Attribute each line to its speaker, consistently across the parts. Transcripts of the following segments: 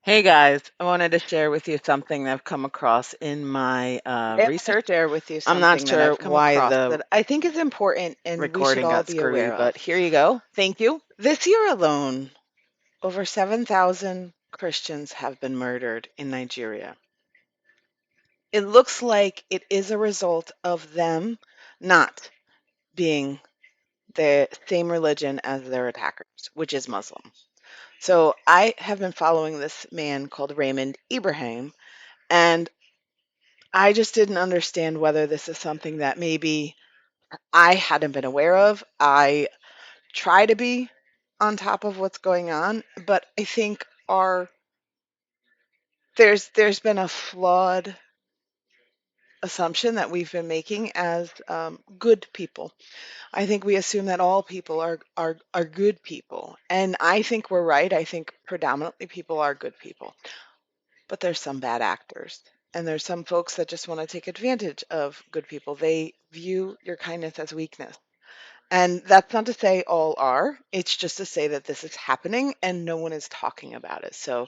Speaker 1: Hey guys, I wanted to share with you something that I've come across in my
Speaker 2: I want to
Speaker 1: research.
Speaker 2: share with you
Speaker 1: I'm not
Speaker 2: something that
Speaker 1: sure
Speaker 2: I've come
Speaker 1: why
Speaker 2: across
Speaker 1: the
Speaker 2: that I think is important and we should
Speaker 1: recording
Speaker 2: all
Speaker 1: got
Speaker 2: be
Speaker 1: screwy,
Speaker 2: aware
Speaker 1: but
Speaker 2: of.
Speaker 1: here you go. Thank you.
Speaker 2: This year alone, over 7,000 Christians have been murdered in Nigeria. It looks like it is a result of them not being the same religion as their attackers, which is Muslim. So I have been following this man called Raymond Ibrahim, and I just didn't understand whether this is something that maybe I hadn't been aware of. I try to be on top of what's going on, but I think our there's been a flawed assumption that we've been making as good people. I think we assume that all people are good people, and I think we're right. I think predominantly people are good people, but there's some bad actors. And there's some folks that just want to take advantage of good people. They view your kindness as weakness. And that's not to say all are, it's just to say that this is happening and no one is talking about it. So,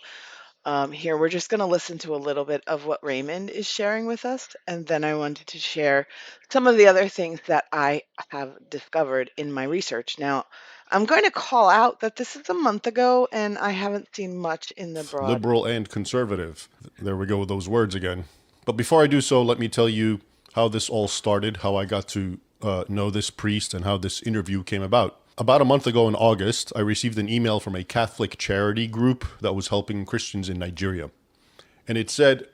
Speaker 2: here we're just going to listen to a little bit of what Raymond is sharing with us. And then I wanted to share some of the other things that I have discovered in my research. Now, I'm going to call out that this is a month ago and I haven't seen much in the broad.
Speaker 3: Liberal and conservative. There we go with those words again. But before I do so, let me tell you how this all started, how I got to know this priest, and how this interview came about. About a month ago in August, I received an email from a Catholic charity group that was helping Christians in Nigeria. And it said,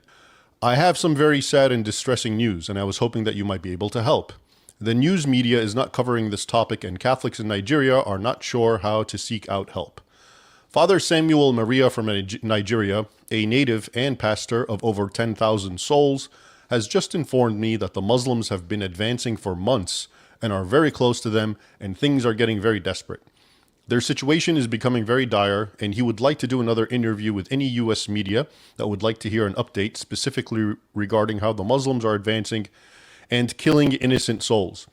Speaker 3: I have some very sad and distressing news, and I was hoping that you might be able to help. The news media is not covering this topic, and Catholics in Nigeria are not sure how to seek out help. Father Samuel Maria from Nigeria, a native and pastor of over 10,000 souls, has just informed me that the Muslims have been advancing for months and are very close to them, and things are getting very desperate. Their situation is becoming very dire, and he would like to do another interview with any US media that would like to hear an update specifically regarding how the Muslims are advancing and killing innocent souls.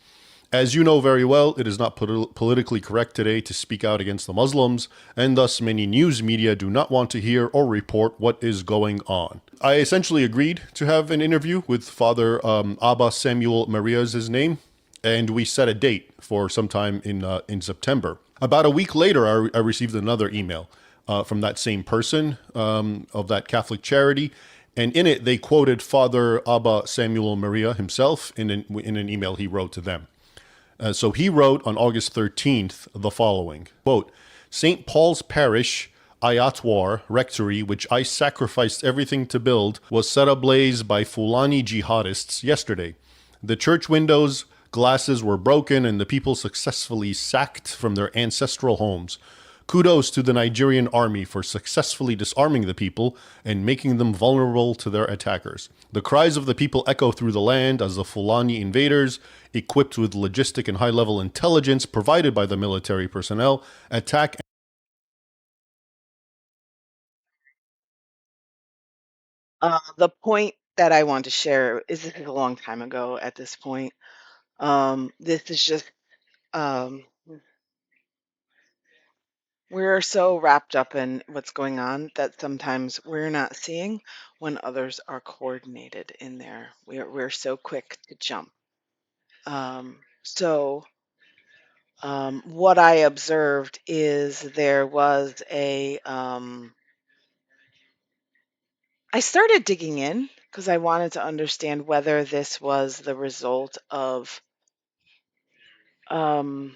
Speaker 3: As you know very well, it is not politically correct today to speak out against the Muslims, and thus many news media do not want to hear or report what is going on. I essentially agreed to have an interview with Father Abba Samuel Maria's his name, and we set a date for sometime in September. About a week later, I received another email from that same person of that Catholic charity, and in it they quoted Father Abba Samuel Maria himself in an email he wrote to them. So he wrote on August 13th the following, quote, St. Paul's Parish, Ayatwar Rectory, which I sacrificed everything to build, was set ablaze by Fulani jihadists yesterday. The church windows, glasses were broken, and the people successfully sacked from their ancestral homes. Kudos to the Nigerian army for successfully disarming the people and making them vulnerable to their attackers. The cries of the people echo through the land as the Fulani invaders, equipped with logistic and high-level intelligence provided by the military personnel, attack.
Speaker 2: The point that I want to share is this is a long time ago at this point. This is just, um, we're so wrapped up in what's going on that sometimes we're not seeing when others are coordinated in there. We're so quick to jump. So, what I observed is there was I started digging in because I wanted to understand whether this was the result of um,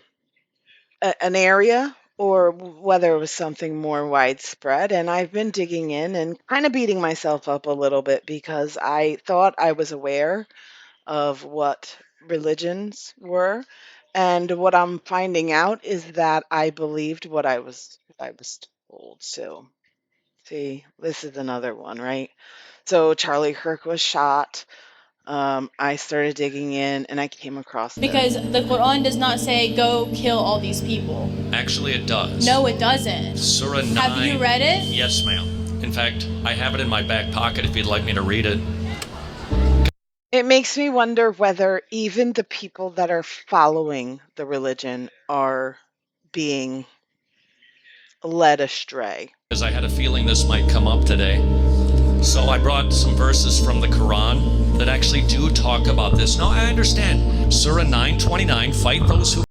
Speaker 2: an area or whether it was something more widespread. And I've been digging in and kind of beating myself up a little bit because I thought I was aware of what religions were. And what I'm finding out is that I believed what I was told. So, see, this is another one, right? So Charlie Kirk was shot. I started digging in and I came across this.
Speaker 4: Because the Quran does not say go kill all these people.
Speaker 5: Actually, it does.
Speaker 4: No, it doesn't.
Speaker 5: Surah 9.
Speaker 4: Have you read it?
Speaker 5: Yes, ma'am. In fact, I have it in my back pocket if you'd like me to read it.
Speaker 2: It makes me wonder whether even the people that are following the religion are being led astray.
Speaker 5: because I had a feeling this might come up today. So I brought some verses from the Quran that actually do talk about this. Now I understand. Surah 9:29, fight those who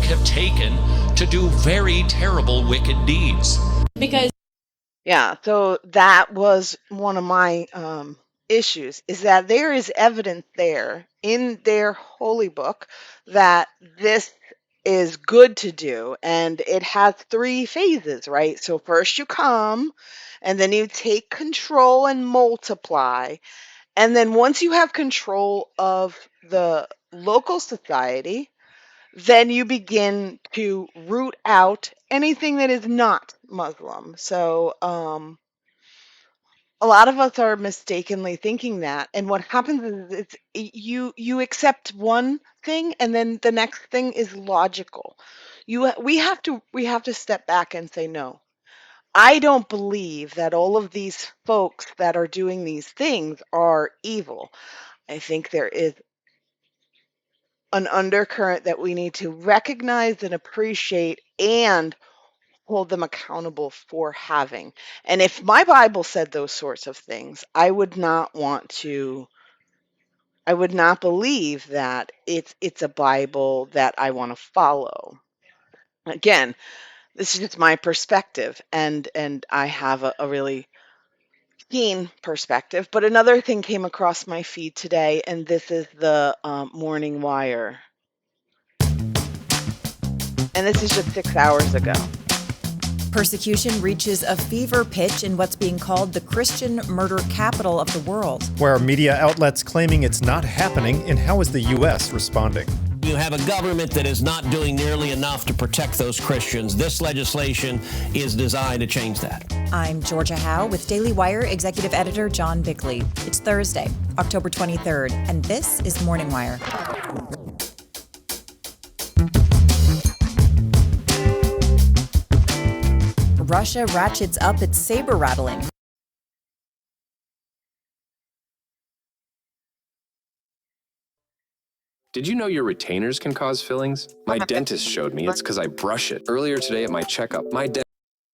Speaker 5: have taken to do very terrible, wicked deeds.
Speaker 4: Because
Speaker 2: Yeah, so that was one of my issues, is that there is evidence there in their holy book that this is good to do, and it has three phases, right? So first you come, and then you take control and multiply, and then once you have control of the local society, then you begin to root out anything that is not Muslim. So a lot of us are mistakenly thinking that, and what happens is you accept one thing, and then the next thing is logical. We have to step back and say, no, I don't believe that all of these folks that are doing these things are evil. I think there is an undercurrent that we need to recognize and appreciate and hold them accountable for having. And if my Bible said those sorts of things, I would not believe that it's a Bible that I want to follow. Again, this is just my perspective, and I have a really keen perspective. But another thing came across my feed today, and this is the Morning Wire. And this is just 6 hours ago.
Speaker 6: Persecution reaches a fever pitch in what's being called the Christian murder capital of the world.
Speaker 7: Where are media outlets claiming it's not happening, and how is the U.S. responding?
Speaker 8: You have a government that is not doing nearly enough to protect those Christians. This legislation is designed to change that.
Speaker 6: I'm Georgia Howe with Daily Wire Executive Editor John Bickley. It's Thursday, October 23rd, and this is Morning Wire. Russia ratchets up its saber rattling.
Speaker 9: Did you know your retainers can cause fillings? My dentist showed me it's because I brush it. Earlier today at my checkup, my dentist.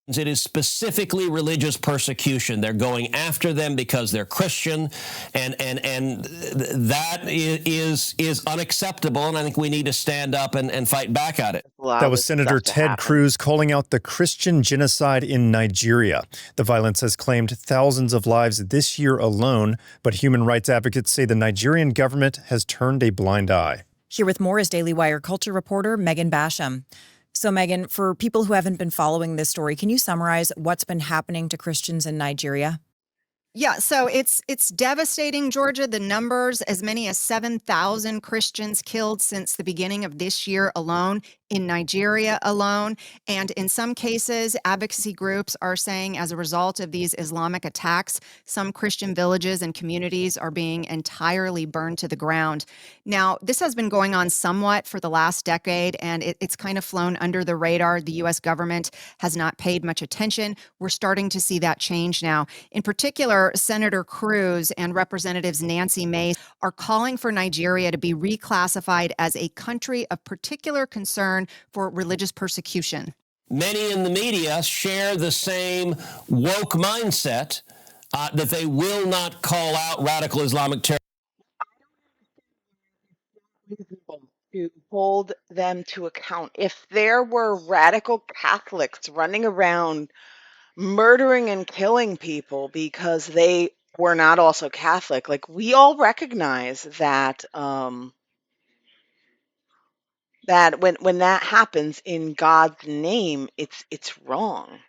Speaker 8: It is specifically religious persecution. They're going after them because they're Christian, and that is unacceptable, and I think we need to stand up and fight back at it.
Speaker 7: That was Senator Ted Cruz calling out the Christian genocide in Nigeria. The violence has claimed thousands of lives this year alone, but human rights advocates say the Nigerian government has turned a blind eye.
Speaker 6: Here with more is Daily Wire culture reporter Megan Basham. So, Megan, for people who haven't been following this story, can you summarize what's been happening to Christians in Nigeria?
Speaker 10: Yeah, so it's devastating, Georgia. The numbers, as many as 7,000 Christians killed since the beginning of this year alone, in Nigeria alone. And in some cases, advocacy groups are saying as a result of these Islamic attacks, some Christian villages and communities are being entirely burned to the ground. Now, this has been going on somewhat for the last decade, and it's kind of flown under the radar. The U.S. government has not paid much attention. We're starting to see that change now. In particular, Senator Cruz and Representatives Nancy Mace are calling for Nigeria to be reclassified as a country of particular concern for religious persecution.
Speaker 8: Many in the media share the same woke mindset that they will not call out radical Islamic terror.
Speaker 2: To hold them to account. If there were radical Catholics running around murdering and killing people because they were not also Catholic, like, we all recognize that that when that happens in God's name, it's wrong.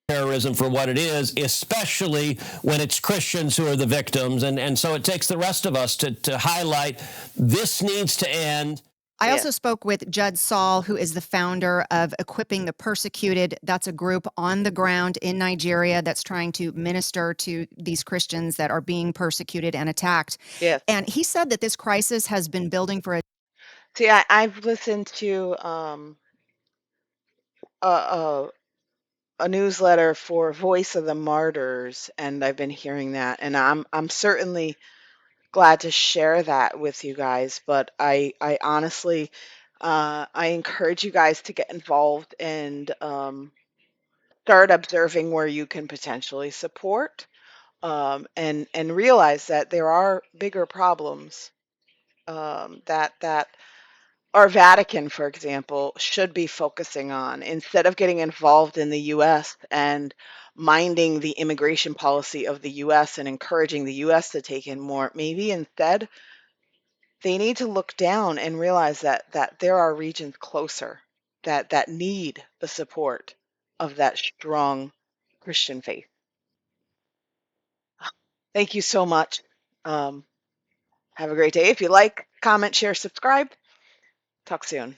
Speaker 8: Terrorism for what it is, especially when it's Christians who are the victims. And so it takes the rest of us to highlight this needs to end.
Speaker 10: I
Speaker 2: Yes.
Speaker 10: also spoke with Judd Saul, who is the founder of Equipping the Persecuted. That's a group on the ground in Nigeria that's trying to minister to these Christians that are being persecuted and attacked.
Speaker 2: Yes.
Speaker 10: And he said that this crisis has been building for a
Speaker 2: See, I've listened to a, a newsletter for Voice of the Martyrs, and I've been hearing that, and I'm certainly glad to share that with you guys. But I honestly, I encourage you guys to get involved and start observing where you can potentially support, and realize that there are bigger problems, that our Vatican, for example, should be focusing on, instead of getting involved in the US and minding the immigration policy of the US and encouraging the US to take in more. Maybe instead they need to look down and realize that there are regions closer that need the support of that strong Christian faith. Thank you so much. Have a great day. If you like, comment, share, subscribe. Talk soon.